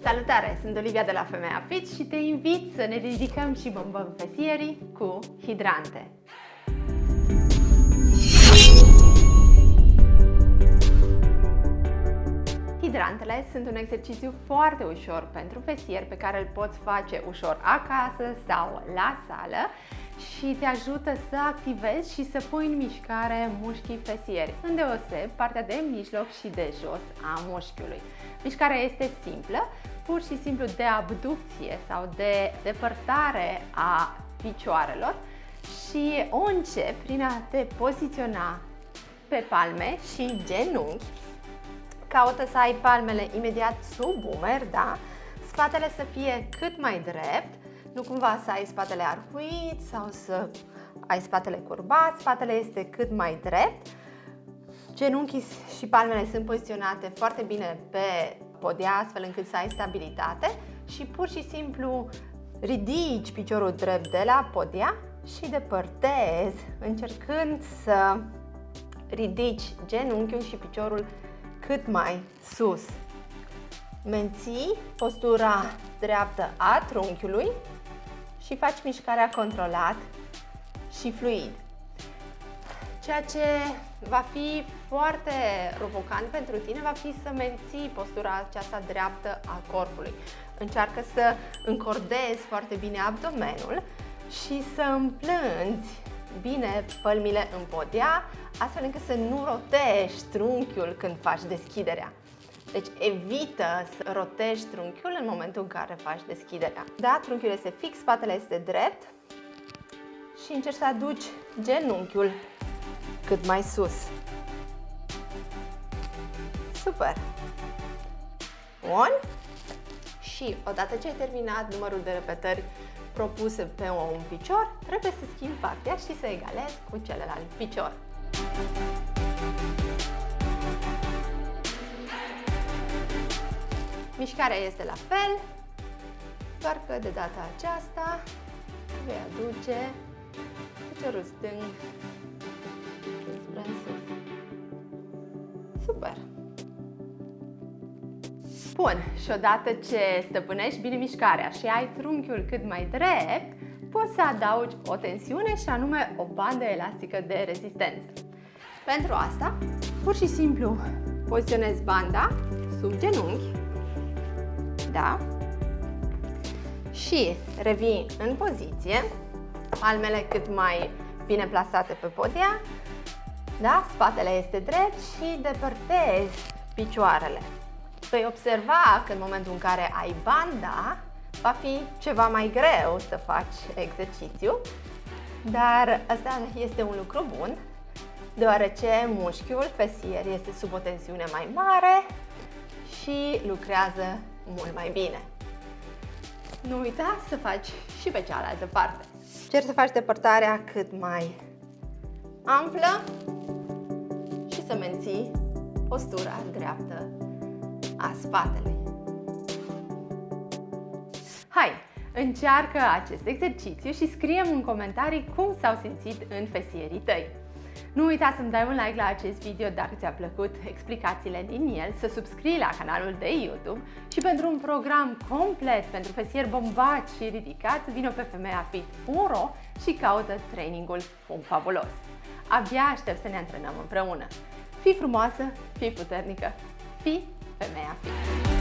Salutare! Sunt Olivia de la Femeia Fit și te invit să ne ridicăm și bombăm fesierii cu hidrante. Hidrantele sunt un exercițiu foarte ușor pentru fesier pe care îl poți face ușor acasă sau la sală și te ajută să activezi și să pui în mișcare mușchii fesieri, îndeoseb partea de mijloc și de jos a mușchiului. Mișcarea este simplă, pur și simplu de abducție sau de depărtare a picioarelor și o începi prin a te poziționa pe palme și genunchi. Caută să ai palmele imediat sub umeri, da? Spatele să fie cât mai drept, nu cumva să ai spatele arcuit sau să ai spatele curbat, spatele este cât mai drept. Genunchii și palmele sunt poziționate foarte bine pe podea, astfel încât să ai stabilitate și pur și simplu ridici piciorul drept de la podea și depărtezi, încercând să ridici genunchiul și piciorul cât mai sus. Menții postura dreaptă a trunchiului și faci mișcarea controlat și fluid. Ceea ce va fi foarte provocant pentru tine va fi să menții postura aceasta dreaptă a corpului. Încearcă să încordezi foarte bine abdomenul și să împlânzi bine pălmile în podea, astfel încât să nu rotești trunchiul când faci deschiderea. Deci evită să rotești trunchiul în momentul în care faci deschiderea. Da, trunchiul este fix, spatele este drept și încerci să aduci genunchiul cât mai sus. Super! Bun! Și odată ce ai terminat numărul de repetări propuse pe un picior, trebuie să schimbi partea și să egalezi cu celălalt picior. Mișcarea este la fel, doar că de data aceasta vei aduce piciorul stâng spre sus. Super! Bun, și odată ce stăpânești bine mișcarea și ai trunchiul cât mai drept, poți să adaugi o tensiune și anume o bandă elastică de rezistență. Pentru asta, pur și simplu poziționezi banda sub genunchi, da? Și revii în poziție, palmele cât mai bine plasate pe podea, da? Spatele este drept și depărtezi picioarele. Vei observa că în momentul în care ai banda, va fi ceva mai greu să faci exercițiu, dar asta este un lucru bun, deoarece mușchiul fesier este sub o tensiune mai mare și lucrează mult mai bine. Nu uita să faci și pe cealaltă parte. Încerci să faci depărtarea cât mai amplă și să menții postura dreaptă a spatelei. Hai, încearcă acest exercițiu și scrie-mi în comentarii cum s-au simțit în fesierii tăi. Nu uita să-mi dai un like la acest video dacă ți-a plăcut explicațiile din el, să subscrii la canalul de YouTube și pentru un program complet pentru fesieri bombați și ridicați, vino pe femeiafit.ro și caută trainingul fabulos. Abia aștept să ne antrenăm împreună. Fii frumoasă, fii puternică, fii Femeia Fit!